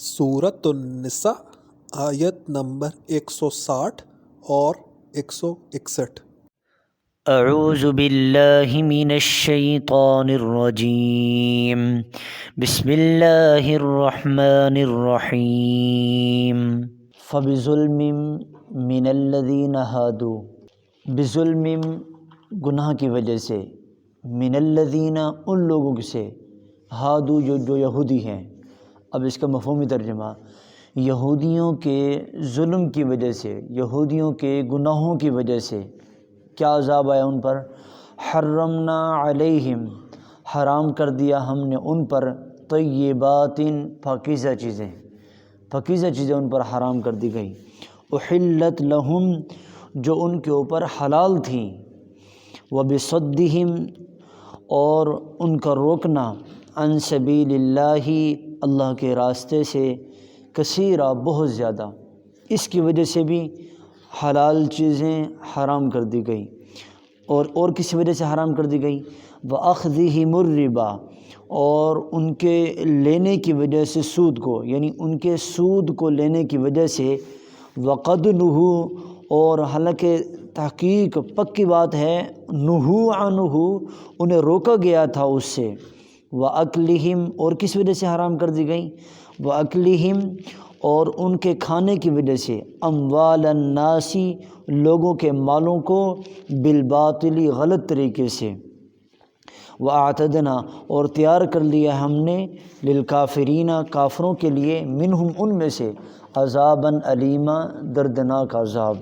سورۃ النساء آیت نمبر 160 اور 161۔ اعوذ باللہ من الشیطان الرجیم، بسم اللہ الرحمن الرحیم۔ فبظلم من الذین ہادوا، بظلم گناہ کی وجہ سے، من الذین ان لوگوں سے، ہادو جو یہودی ہیں۔ اب اس کا مفہومی ترجمہ، یہودیوں کے ظلم کی وجہ سے، یہودیوں کے گناہوں کی وجہ سے کیا عذاب آیا ان پر؟ حرمنا علیہم، حرام کر دیا ہم نے ان پر، طیبات پاکیزہ چیزیں، پاکیزہ چیزیں ان پر حرام کر دی گئی، احلت لہم جو ان کے اوپر حلال تھیں، وبصدہم اور ان کا روکنا، عن سبیل اللہ اللہ کے راستے سے، کثیرہ بہت زیادہ، اس کی وجہ سے بھی حلال چیزیں حرام کر دی گئی۔ اور کسی وجہ سے حرام کر دی گئی؟ وَأَخْذِهِمُ الرِّبَا، اور ان کے لینے کی وجہ سے سود کو، یعنی ان کے سود کو لینے کی وجہ سے، وَقَدْ نُهُوا، اور حالانکہ تحقیق پکی بات ہے، نُهُوا عَنْهُ انہیں روکا گیا تھا اس سے، وَأَكْلِهِمْ اور کس وجہ سے حرام کر دی گئی؟ وَأَكْلِهِمْ اور ان کے کھانے کی وجہ سے، اموال الناس لوگوں کے مالوں کو، بالباطل غلط طریقے سے، وَأَعْتَدْنَا اور تیار کر لیا ہم نے، للکافرین کافروں کے لیے، منہم ان میں سے، عذاباً علیما دردناک عذاب۔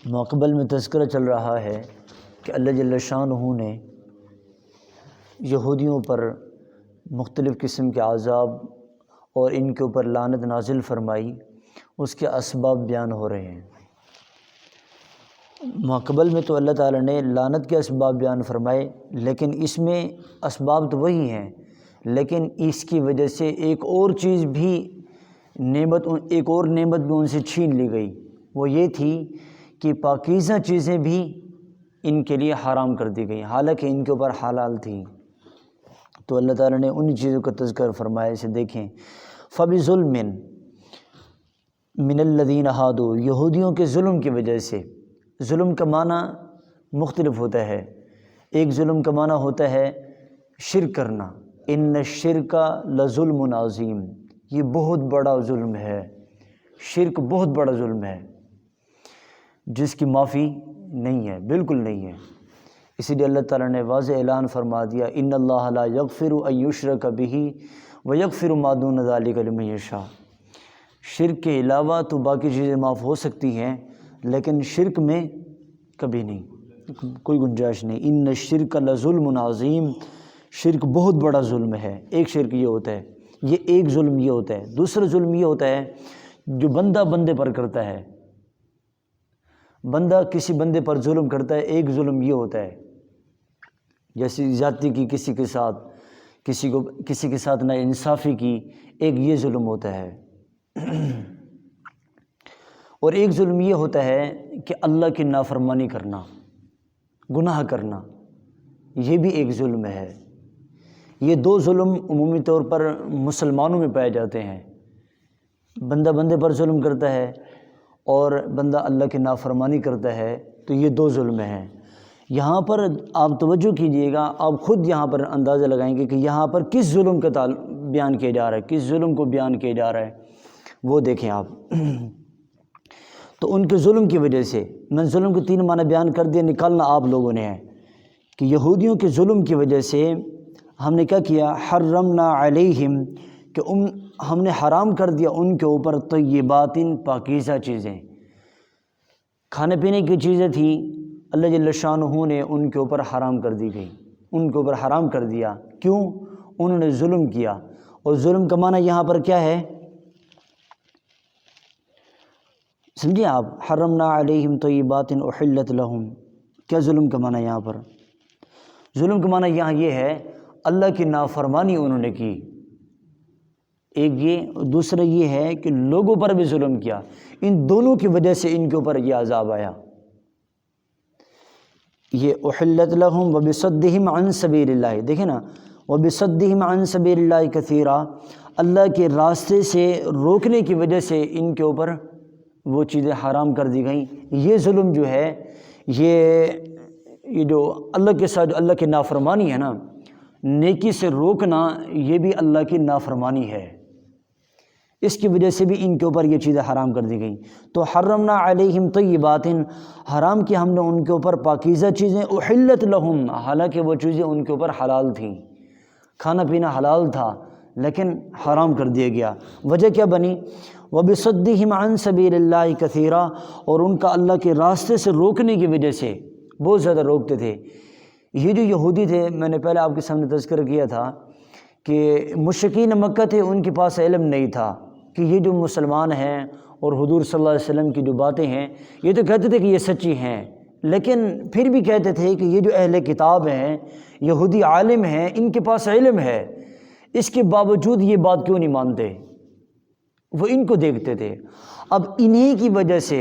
ماقبل میں تذکرہ چل رہا ہے کہ اللہ جل شانہ نے یہودیوں پر مختلف قسم کے عذاب اور ان کے اوپر لعنت نازل فرمائی، اس کے اسباب بیان ہو رہے ہیں۔ ماقبل میں تو اللہ تعالیٰ نے لعنت کے اسباب بیان فرمائے، لیکن اس میں اسباب تو وہی ہیں، لیکن اس کی وجہ سے ایک اور چیز بھی، ایک اور نعمت بھی ان سے چھین لی گئی، وہ یہ تھی کہ پاکیزہ چیزیں بھی ان کے لیے حرام کر دی گئی، حالانکہ ان کے اوپر حلال تھی۔ تو اللہ تعالیٰ نے ان چیزوں کا تذکر فرمایا، اسے دیکھیں، فَبِظُلْمٍ مِّنَ الَّذِينَ هَادُوا یہودیوں کے ظلم کی وجہ سے۔ ظلم کا معنی مختلف ہوتا ہے، ایک ظلم کا معنی ہوتا ہے شرک کرنا، ان الشرک لظلم عظیم، یہ بہت بڑا ظلم ہے، شرک بہت بڑا ظلم ہے جس کی معافی نہیں ہے، بالکل نہیں ہے۔ اسی لیے اللہ تعالیٰ نے واضح اعلان فرما دیا، ان اللہ لا یغفر ان یشرک بہ ویغفر ما دون ذلک لمن یشاء۔ شرک کے علاوہ تو باقی چیزیں معاف ہو سکتی ہیں، لیکن شرک میں کبھی نہیں، کوئی گنجائش نہیں۔ ان الشرک لظلم عظیم، شرک بہت بڑا ظلم ہے۔ ایک شرک یہ ہوتا ہے، یہ ایک ظلم یہ ہوتا ہے۔ دوسرا ظلم یہ ہوتا ہے جو بندہ بندے پر کرتا ہے، بندہ کسی بندے پر ظلم کرتا ہے، ایک ظلم یہ ہوتا ہے، جیسے زیادتی کی کسی کے ساتھ، کسی کے ساتھ ناانصافی کی، ایک یہ ظلم ہوتا ہے۔ اور ایک ظلم یہ ہوتا ہے کہ اللہ کی نافرمانی کرنا، گناہ کرنا، یہ بھی ایک ظلم ہے۔ یہ دو ظلم عمومی طور پر مسلمانوں میں پائے جاتے ہیں، بندہ بندے پر ظلم کرتا ہے اور بندہ اللہ کی نافرمانی کرتا ہے، تو یہ دو ظلم ہیں۔ یہاں پر آپ توجہ کیجئے گا، آپ خود یہاں پر اندازہ لگائیں گے کہ یہاں پر کس ظلم کا بیان کیا جا رہا ہے، کس ظلم کو بیان کیا جا رہا ہے، وہ دیکھیں آپ۔ تو ان کے ظلم کی وجہ سے، میں ظلم کے تین معنی بیان کر دیا، نکالنا آپ لوگوں نے ہے کہ یہودیوں کے ظلم کی وجہ سے ہم نے کیا کیا؟ حرمنا علیہم، کہ ہم نے حرام کر دیا ان کے اوپر، طیبات پاکیزہ چیزیں، کھانے پینے کی چیزیں تھیں، اللہ جل شانہ نے ان کے اوپر حرام کر دی گئی، ان کے اوپر حرام کر دیا۔ کیوں؟ انہوں نے ظلم کیا، اور ظلم کا معنی یہاں پر کیا ہے؟ سمجھیں آپ، حرمنا علیہم طیبات احلت لہم، کیا ظلم کا معنی یہاں پر؟ ظلم کا معنی یہاں یہ ہے، اللہ کی نافرمانی انہوں نے کی، ایک یہ، دوسرا یہ ہے کہ لوگوں پر بھی ظلم کیا۔ ان دونوں کی وجہ سے ان کے اوپر یہ عذاب آیا۔ یہ احلت لہم وبصدہم عن سبیل اللہ، دیکھیں نا، وبصدہم عن سبیل اللہ کثیرا، اللہ کے راستے سے روکنے کی وجہ سے ان کے اوپر وہ چیزیں حرام کر دی گئیں۔ یہ ظلم جو ہے، یہ جو اللہ کے ساتھ جو اللہ کی نافرمانی ہے نا، نیکی سے روکنا، یہ بھی اللہ کی نافرمانی ہے، اس کی وجہ سے بھی ان کے اوپر یہ چیزیں حرام کر دی گئیں۔ تو حرمنا علیہم طیبات، حرام کیا ہم نے ان کے اوپر پاکیزہ چیزیں، احلت لہم، حالانکہ وہ چیزیں ان کے اوپر حلال تھیں، کھانا پینا حلال تھا لیکن حرام کر دیا گیا۔ وجہ کیا بنی؟ وبصدہم عن سبیل اللہ کثیرا، اور ان کا اللہ کے راستے سے روکنے کی وجہ سے بہت زیادہ روکتے تھے۔ یہ جو یہودی تھے، میں نے پہلے آپ کے سامنے تذکر کیا تھا کہ مشرکین مکہ تھے، ان کے پاس علم نہیں تھا کہ یہ جو مسلمان ہیں اور حضور صلی اللہ علیہ وسلم کی جو باتیں ہیں، یہ تو کہتے تھے کہ یہ سچی ہیں، لیکن پھر بھی کہتے تھے کہ یہ جو اہل کتاب ہیں، یہودی عالم ہیں، ان کے پاس علم ہے، اس کے باوجود یہ بات کیوں نہیں مانتے؟ وہ ان کو دیکھتے تھے۔ اب انہی کی وجہ سے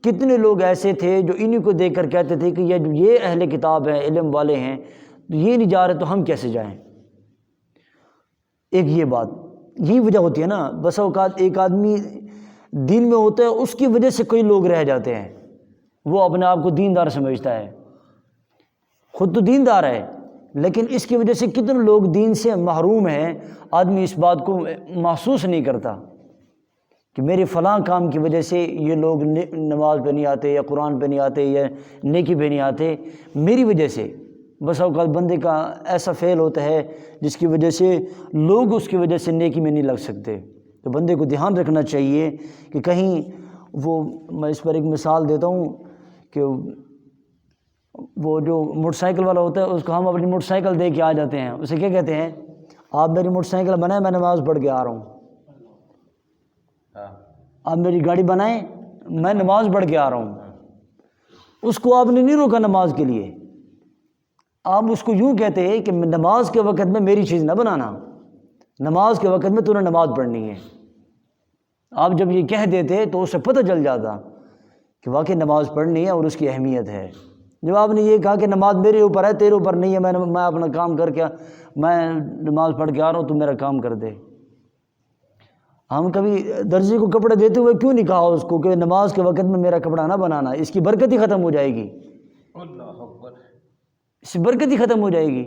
کتنے لوگ ایسے تھے جو انہی کو دیکھ کر کہتے تھے کہ یہ اہل کتاب ہیں، علم والے ہیں، یہ نہیں جا رہے تو ہم کیسے جائیں؟ ایک یہ بات، یہی وجہ ہوتی ہے نا، بسا اوقات ایک آدمی دین میں ہوتا ہے، اس کی وجہ سے کئی لوگ رہ جاتے ہیں، وہ اپنے آپ کو دیندار سمجھتا ہے، خود تو دیندار ہے لیکن اس کی وجہ سے کتنے لوگ دین سے محروم ہیں۔ آدمی اس بات کو محسوس نہیں کرتا کہ میرے فلاں کام کی وجہ سے یہ لوگ نماز پہ نہیں آتے، یا قرآن پہ نہیں آتے، یا نیکی پہ نہیں آتے، میری وجہ سے۔ بس اوقات بندے کا ایسا فعل ہوتا ہے جس کی وجہ سے لوگ اس کی وجہ سے نیکی میں نہیں لگ سکتے۔ تو بندے کو دھیان رکھنا چاہیے کہ کہیں میں اس پر ایک مثال دیتا ہوں کہ وہ جو موٹر سائیکل والا ہوتا ہے، اس کو ہم اپنی موٹر سائیکل دے کے آ جاتے ہیں، اسے کیا کہتے ہیں؟ آپ میری موٹر سائیکل بنائیں، میں نماز پڑھ کے آ رہا ہوں۔ آپ میری گاڑی بنائیں، میں نماز پڑھ کے آ رہا ہوں۔ اس کو آپ نے نہیں روکا نماز کے لیے، آپ اس کو یوں کہتے ہیں کہ نماز کے وقت میں میری چیز نہ بنانا، نماز کے وقت میں تو نے نماز پڑھنی ہے۔ آپ جب یہ کہہ دیتے تو اسے پتہ چل جاتا کہ واقعی نماز پڑھنی ہے اور اس کی اہمیت ہے۔ جب آپ نے یہ کہا کہ نماز میرے اوپر ہے، تیرے اوپر نہیں ہے، میں اپنا کام کر کے میں نماز پڑھ کے آ رہا ہوں، تو میرا کام کر دے۔ ہم کبھی درزی کو کپڑے دیتے ہوئے کیوں نہیں کہا اس کو کہ نماز کے وقت میں میرا کپڑا نہ بنانا، اس کی برکت ہی ختم ہو جائے گی، اس کی برکت ہی ختم ہو جائے گی۔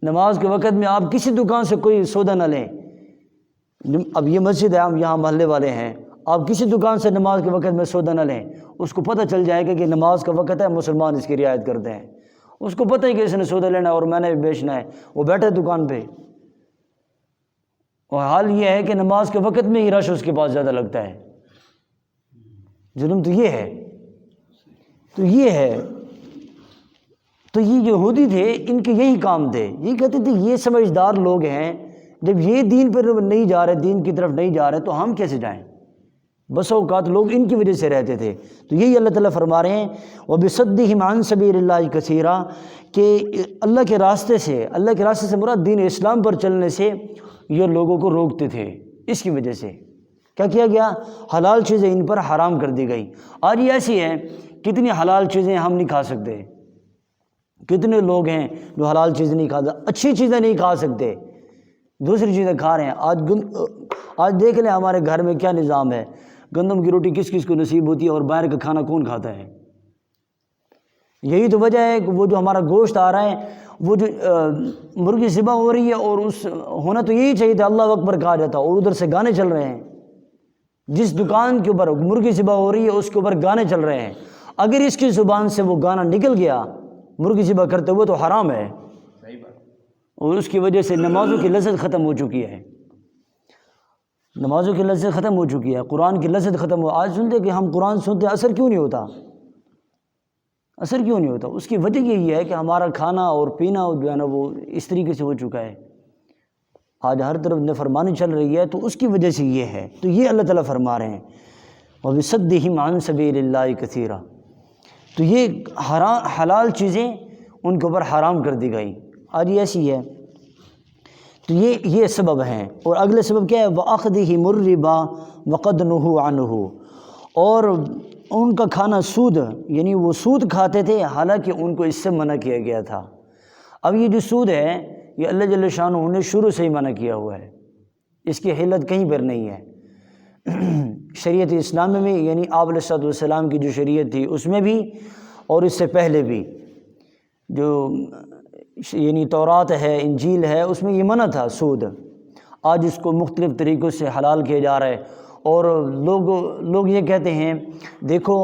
نماز کے وقت میں آپ کسی دکان سے کوئی سودا نہ لیں۔ اب یہ مسجد ہے، ہم یہاں محلے والے ہیں، آپ کسی دکان سے نماز کے وقت میں سودا نہ لیں، اس کو پتہ چل جائے گا کہ نماز کا وقت ہے، مسلمان اس کی رعایت کرتے ہیں، اس کو پتہ ہے کہ اس نے سودا لینا ہے اور میں نے بھی بیچنا ہے، وہ بیٹھے دکان پہ۔ اور حال یہ ہے کہ نماز کے وقت میں ہی رش اس کے پاس زیادہ لگتا ہے۔ ظلم تو یہ ہے، تو یہ ہے۔ تو یہ یہودی تھے، ان کے یہی کام تھے، یہ کہتے تھے یہ سمجھدار لوگ ہیں، جب یہ دین پر نہیں جا رہے، دین کی طرف نہیں جا رہے تو ہم کیسے جائیں؟ بس اوقات لوگ ان کی وجہ سے رہتے تھے۔ تو یہی اللہ تعالیٰ فرما رہے ہیں وَبِصَدِّهِمْ عَنْ سَبِيلِ اللَّهِ كَثِيرًا، کہ اللہ کے راستے سے مراد دین اسلام پر چلنے سے یہ لوگوں کو روکتے تھے۔ اس کی وجہ سے کیا کیا گیا؟ حلال چیزیں ان پر حرام کر دی گئی۔ آج یہ ایسی ہیں، کتنی حلال چیزیں ہم نہیں کھا سکتے، کتنے لوگ ہیں جو حلال چیزیں نہیں کھاتے، اچھی چیزیں نہیں کھا سکتے، دوسری چیزیں کھا رہے ہیں۔ آج دیکھ لیں ہمارے گھر میں کیا نظام ہے، گندم کی روٹی کس کس کو نصیب ہوتی ہے اور باہر کا کھانا کون کھاتا ہے؟ یہی تو وجہ ہے کہ وہ جو ہمارا گوشت آ رہا ہے، وہ جو مرغی ذبح ہو رہی ہے، اور اس ہونا تو یہی چاہیے تھا اللہ اکبر کہا جاتا، اور ادھر سے گانے چل رہے ہیں۔ جس دکان کے اوپر مرغی ذبح ہو رہی ہے اس کے اوپر گانے چل رہے ہیں، اگر اس کی زبان سے وہ گانا نکل گیا مرغی ذبح کرتے ہوئے تو حرام ہے، اور اس کی وجہ سے نمازوں کی لذت ختم ہو چکی ہے، نمازوں کی لذت ختم ہو چکی ہے، قرآن کی لذت ختم ہو۔ آج سنتے کہ ہم قرآن سنتے اثر کیوں نہیں ہوتا؟ اثر کیوں نہیں ہوتا؟ اس کی وجہ یہی ہے کہ ہمارا کھانا اور پینا جو ہے نا وہ اس طریقے سے ہو چکا ہے، آج ہر طرف نافرمانی چل رہی ہے، تو اس کی وجہ سے یہ ہے۔ تو یہ اللہ تعالیٰ فرما رہے ہیں وَبِصَدِّهِمْ عَنْ سَبِيلِ اللَّهِ كَثِيرًا، تو یہ حلال چیزیں ان کے اوپر حرام کر دی گئی۔ آج یہ ایسی ہے، تو یہ سبب ہیں۔ اور اگلے سبب کیا ہے؟ وَأَخْذِهِمُ الرِّبَا وَقَدْ نُهُوا عَنْهُ، اور ان کا کھانا سود، یعنی وہ سود کھاتے تھے، حالانکہ ان کو اس سے منع کیا گیا تھا۔ اب یہ جو سود ہے یہ اللہ جل شانہ نے شروع سے ہی منع کیا ہوا ہے، اس کی حلت کہیں پر نہیں ہے۔ شریعت اسلام میں یعنی آپ علیہ الصلوۃ والسلام کی جو شریعت تھی اس میں بھی اور اس سے پہلے بھی جو یعنی تورات ہے، انجیل ہے، اس میں یہ منع تھا سود۔ آج اس کو مختلف طریقوں سے حلال کیا جا رہا ہے، اور لوگ یہ کہتے ہیں دیکھو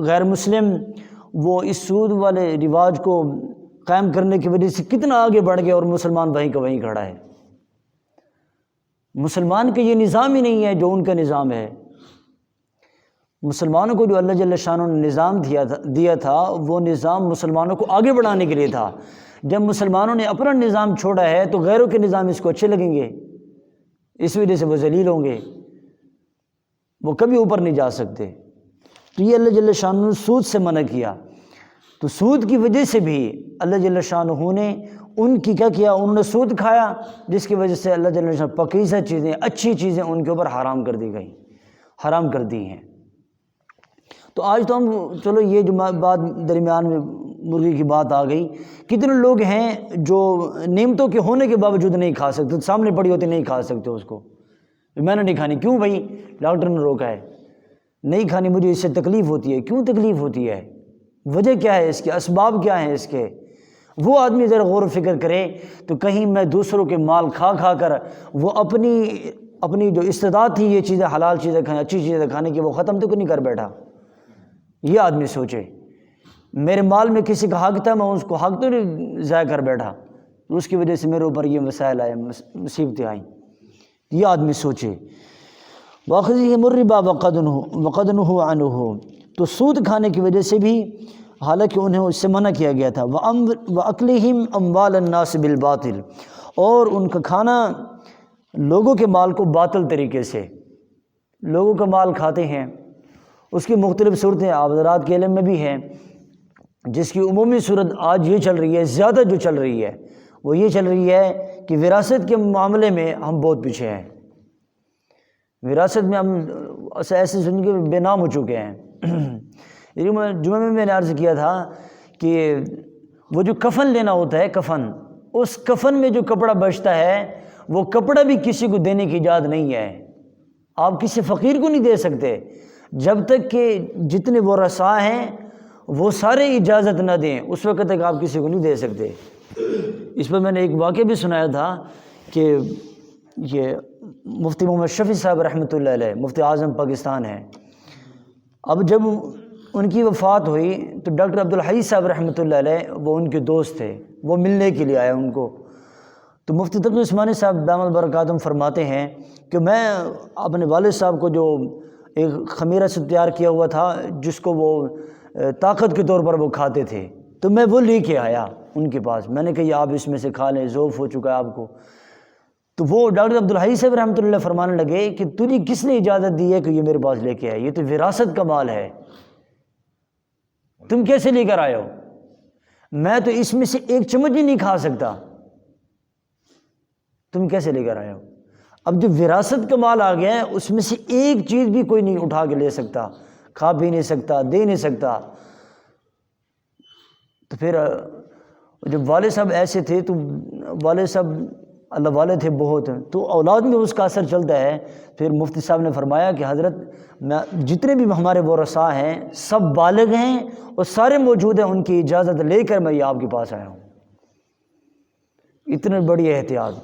غیر مسلم وہ اس سود والے رواج کو قائم کرنے کی وجہ سے کتنا آگے بڑھ گیا اور مسلمان وہیں کا وہیں کھڑا ہے۔ مسلمان کا یہ نظام ہی نہیں ہے جو ان کا نظام ہے۔ مسلمانوں کو جو اللہ جل شانہ نے نظام دیا تھا وہ نظام مسلمانوں کو آگے بڑھانے کے لیے تھا۔ جب مسلمانوں نے اپنا نظام چھوڑا ہے تو غیروں کے نظام اس کو اچھے لگیں گے، اس وجہ سے وہ ذلیل ہوں گے، وہ کبھی اوپر نہیں جا سکتے۔ تو یہ اللہ جل شانہ نے سود سے منع کیا، تو سود کی وجہ سے بھی اللہ جل شانہ نے ان کی کیا کیا، انہوں نے سود کھایا، جس کی وجہ سے اللہ جل شانہ پاکیزہ چیزیں، اچھی چیزیں ان کے اوپر حرام کر دی گئی، حرام کر دی ہیں۔ تو آج تو ہم چلو یہ جو بات درمیان میں مرغی کی بات آ گئی، کتنے لوگ ہیں جو نعمتوں کے ہونے کے باوجود نہیں کھا سکتے، سامنے پڑی ہوتی نہیں کھا سکتے اس کو، میں نے نہیں کھانی۔ کیوں بھائی؟ ڈاکٹر نے روکا ہے، نہیں کھانی، مجھے اس سے تکلیف ہوتی ہے۔ کیوں تکلیف ہوتی ہے؟ وجہ کیا ہے اس کے؟ اسباب کیا ہیں اس کے؟ وہ آدمی ذرا غور و فکر کرے تو کہیں میں دوسروں کے مال کھا کھا کر وہ اپنی جو استعداد تھی یہ چیزیں حلال چیزیں کھانے، اچھی چیزیں کھانے کی، وہ ختم تو نہیں کر بیٹھا۔ یہ آدمی سوچے میرے مال میں کسی کا حق تھا، میں اس کو حق تو نہیں ضائع کر بیٹھا، تو اس کی وجہ سے میرے اوپر یہ مسائل آئے، مصیبتیں آئیں۔ یہ آدمی سوچے۔ وَأَخْذِهِمُ الرِّبَا وَقَدْ نُهُوا عَنْهُ، تو سود کھانے کی وجہ سے بھی حالانکہ انہیں اس سے منع کیا گیا تھا۔ وَأَكْلِهِمْ أَمْوَالَ النَّاسِ بِالْبَاطِلِ، اور ان کا کھانا لوگوں کے مال کو باطل طریقے سے، لوگوں کا مال کھاتے ہیں۔ اس کی مختلف صورتیں آپ حضرات کے علم میں بھی ہیں، جس کی عمومی صورت آج یہ چل رہی ہے، زیادہ جو چل رہی ہے وہ یہ چل رہی ہے کہ وراثت کے معاملے میں ہم بہت پیچھے ہیں۔ وراثت میں ہم ایسے سن کے بے نام ہو چکے ہیں۔ جمعہ میں نے عرض کیا تھا کہ وہ جو کفن لینا ہوتا ہے، کفن، اس کفن میں جو کپڑا بچتا ہے وہ کپڑا بھی کسی کو دینے کی اجازت نہیں ہے۔ آپ کسی فقیر کو نہیں دے سکتے جب تک کہ جتنے ورثاء ہیں وہ سارے اجازت نہ دیں، اس وقت تک آپ کسی کو نہیں دے سکتے۔ اس پر میں نے ایک واقعہ بھی سنایا تھا کہ یہ مفتی محمد شفیع صاحب رحمۃ اللہ علیہ، مفتی اعظم پاکستان ہیں، اب جب ان کی وفات ہوئی تو ڈاکٹر عبدالحی صاحب رحمۃ اللہ علیہ وہ ان کے دوست تھے، وہ ملنے کے لیے آئے ان کو۔ تو مفتی تقی عثمانی صاحب دامت برکاتہم فرماتے ہیں کہ میں اپنے والد صاحب کو جو ایک خمیرہ سے تیار کیا ہوا تھا جس کو وہ طاقت کے طور پر وہ کھاتے تھے، تو میں وہ لے کے آیا ان کے پاس، میں نے کہا یہ آپ اس میں سے کھا لیں، ذوف ہو چکا ہے آپ کو۔ تو وہ ڈاکٹر عبدالحی صاحب رحمۃ اللہ فرمانے لگے کہ تجھے کس نے اجازت دی ہے کہ یہ میرے پاس لے کے آئے؟ یہ تو وراثت کا مال ہے، تم کیسے لے کر آئے ہو؟ میں تو اس میں سے ایک چمچ ہی نہیں کھا سکتا، تم کیسے لے کر آئے ہو؟ اب جو وراثت کا مال آ گیا ہے اس میں سے ایک چیز بھی کوئی نہیں اٹھا کے لے سکتا، کھا بھی نہیں سکتا، دے نہیں سکتا۔ تو پھر جب والد صاحب ایسے تھے تو والد صاحب اللہ والے تھے بہت، تو اولاد میں اس کا اثر چلتا ہے۔ پھر مفتی صاحب نے فرمایا کہ حضرت جتنے بھی ہمارے ورثاء ہیں سب بالغ ہیں اور سارے موجود ہیں، ان کی اجازت لے کر میں یہ آپ کے پاس آیا ہوں۔ اتنی بڑی احتیاط۔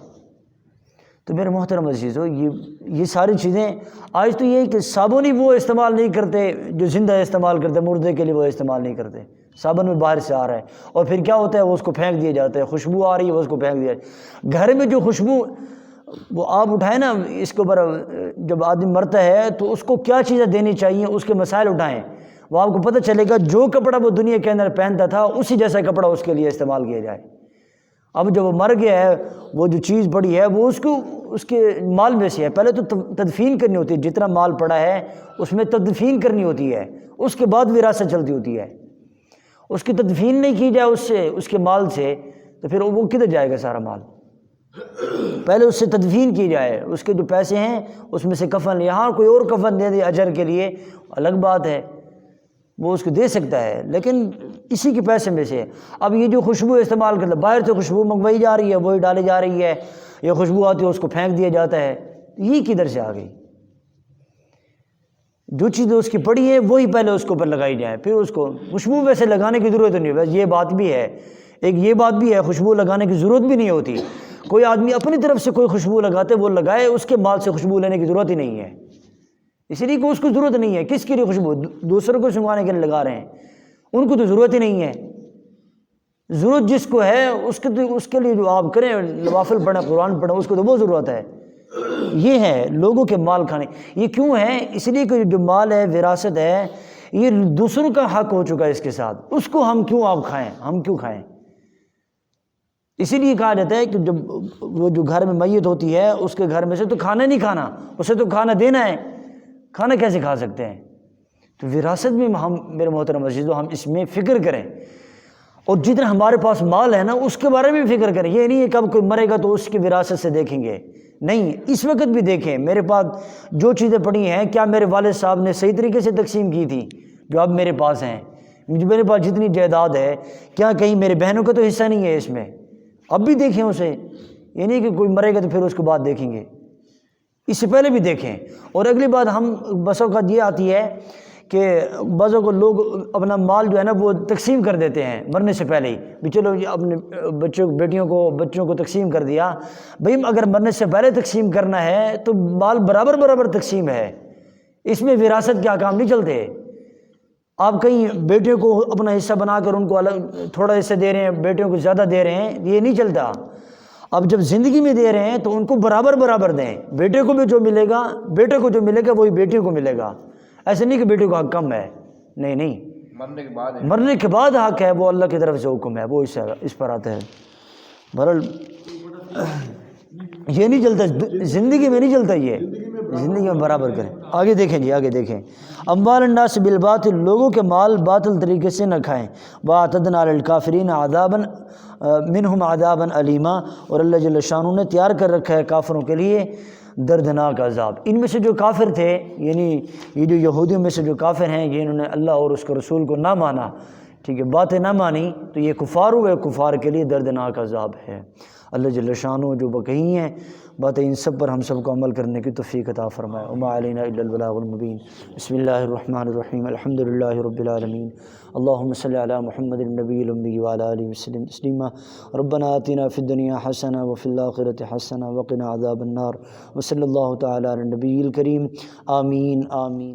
تو میرے محترم عزیزو، یہ ساری چیزیں آج تو یہ ہے کہ صابن ہی وہ استعمال نہیں کرتے جو زندہ استعمال کرتے، مردے کے لیے وہ استعمال نہیں کرتے، صابن میں باہر سے آ رہا ہے، اور پھر کیا ہوتا ہے وہ اس کو پھینک دیا جاتا ہے، خوشبو آ رہی ہے وہ اس کو پھینک دیا جاتا ہے۔ گھر میں جو خوشبو وہ آپ اٹھائیں نا، اس کے اوپر جب آدمی مرتا ہے تو اس کو کیا چیزیں دینی چاہیے، اس کے مسائل اٹھائیں، وہ آپ کو پتہ چلے گا جو کپڑا وہ دنیا کے اندر پہنتا تھا اسی جیسا کپڑا اس کے لیے استعمال کیا جائے۔ اب جب وہ مر گیا ہے وہ جو چیز پڑی ہے وہ اس کے مال میں سے ہے، پہلے تو تدفین کرنی ہوتی ہے، جتنا مال پڑا ہے اس میں تدفین کرنی ہوتی ہے، اس کے بعد وراثت چلتی ہوتی ہے۔ اس کی تدفین نہیں کی جائے اس کے مال سے تو پھر وہ کدھر جائے گا سارا مال؟ پہلے اس سے تدفین کی جائے، اس کے جو پیسے ہیں اس میں سے کفن، یہاں کوئی اور کفن دے دے اجر کے لیے الگ بات ہے، وہ اس کو دے سکتا ہے، لیکن اسی کے پیسے میں سے۔ اب یہ جو خوشبو استعمال کرتا ہے، باہر سے خوشبو منگوائی جا رہی ہے، وہی ڈالی جا رہی ہے، یہ خوشبو آتی ہے اس کو پھینک دیا جاتا ہے، یہ کدھر سے آ گئی؟ جو چیزیں اس کی پڑی ہے وہی پہلے اس کے اوپر لگائی جائیں، پھر اس کو خوشبو ویسے لگانے کی ضرورت نہیں ہے۔ ویسے یہ بات بھی ہے، ایک یہ بات بھی ہے، خوشبو لگانے کی ضرورت بھی نہیں ہوتی۔ کوئی آدمی اپنی طرف سے کوئی خوشبو لگاتے وہ لگائے، اس کے مال سے خوشبو لینے کی ضرورت ہی نہیں ہے، اس لیے کہ اس کو ضرورت نہیں ہے۔ کس کے لیے خوشبو؟ دوسروں کو سنگوانے کے لیے لگا رہے ہیں، ان کو تو ضرورت ہی نہیں ہے۔ ضرورت جس کو ہے اس کے لیے جو آپ کریں، نوافل پڑھیں، قرآن پڑھیں، اس کو تو وہ ضرورت ہے۔ یہ ہے لوگوں کے مال کھانے۔ یہ کیوں ہے؟ اس لیے کہ جو مال ہے، وراثت ہے، یہ دوسروں کا حق ہو چکا ہے اس کے ساتھ، اس کو ہم کیوں آپ کھائیں؟ ہم کیوں کھائیں؟ اسی لیے کہا جاتا ہے کہ جب وہ جو گھر میں میت ہوتی ہے، اس کے گھر میں سے تو کھانا نہیں کھانا، اسے تو کھانا دینا ہے، کھانا کیسے کھا سکتے ہیں؟ تو وراثت میں ہم، میرے محترم عزیزو، ہم اس میں فکر کریں، اور جتنا ہمارے پاس مال ہے نا اس کے بارے میں بھی فکر کریں۔ یہ نہیں ہے کہ اب کوئی مرے گا تو اس کی وراثت سے دیکھیں گے، نہیں، اس وقت بھی دیکھیں میرے پاس جو چیزیں پڑی ہیں، کیا میرے والد صاحب نے صحیح طریقے سے تقسیم کی تھی جو اب میرے پاس ہیں؟ میرے پاس جتنی جائیداد ہے، کیا کہیں میرے بہنوں کا تو حصہ نہیں ہے اس میں؟ اب بھی دیکھیں اسے، یہ نہیں کہ کوئی مرے گا تو پھر اس کے بعد دیکھیں گے، اس سے پہلے بھی دیکھیں۔ اور اگلی بات ہم بس اوقات یہ آتی ہے کہ بعضوں کو لوگ اپنا مال جو ہے نا وہ تقسیم کر دیتے ہیں مرنے سے پہلے ہی، بھی چلو یہ اپنے بچوں کو تقسیم کر دیا۔ بھئی اگر مرنے سے پہلے تقسیم کرنا ہے تو مال برابر برابر تقسیم ہے، اس میں وراثت کے احکام نہیں چلتے۔ آپ کہیں بیٹیوں کو اپنا حصہ بنا کر ان کو الگ تھوڑا حصہ دے رہے ہیں، بیٹیوں کو زیادہ دے رہے ہیں، یہ نہیں چلتا۔ اب جب زندگی میں دے رہے ہیں تو ان کو برابر برابر دیں، بیٹے کو بھی جو ملے گا، بیٹے کو جو ملے گا وہی بیٹیوں کو ملے گا۔ ایسے نہیں کہ بیٹے کا حق کم ہے، نہیں نہیں، مرنے کے بعد حق ہے، وہ اللہ کی طرف سے حکم ہے، وہ اس پر آتا ہے۔ بہرحال یہ نہیں چلتا، زندگی میں نہیں چلتا، یہ زندگی میں برابر کریں۔ آگے دیکھیں جی، آگے دیکھیں۔ اموال الناس بالباطل، لوگوں کے مال باطل طریقے سے نہ کھائیں۔ وَأَعْتَدْنَا لِلْكَافِرِينَ عَذَابًا مِنْهُمْ عَذَابًا أَلِيمًا، اور اللہ جل شانہ نے تیار کر رکھا ہے کافروں کے لیے دردناک عذاب۔ ان میں سے جو کافر تھے، یعنی یہ جو یہودیوں میں سے جو کافر ہیں، یہ انہوں نے اللہ اور اس کے رسول کو نہ مانا، ٹھیک ہے، باتیں نہ مانی، تو یہ کفار ہوئے، کفار کے لیے دردناک عذاب ہے۔ اللہ جل شانہ جو کہی ہیں باتیں، ان سب پر ہم سب کو عمل کرنے کی توفیق عطا فرمائے۔ وما علینا الا البلاغ المبین۔ بسم اللہ الرحمن الرحیم، الحمد للہ رب العالمین، اللہم صلی علی محمد النبی الامی وعلی آلہ وسلم تسلیما۔ ربنا آتنا فی الدنیا حسنہ وفی الآخرۃ حسنہ وقنا عذاب النار، وصلی اللہ تعالی علی النبی الکریم، آمین آمین۔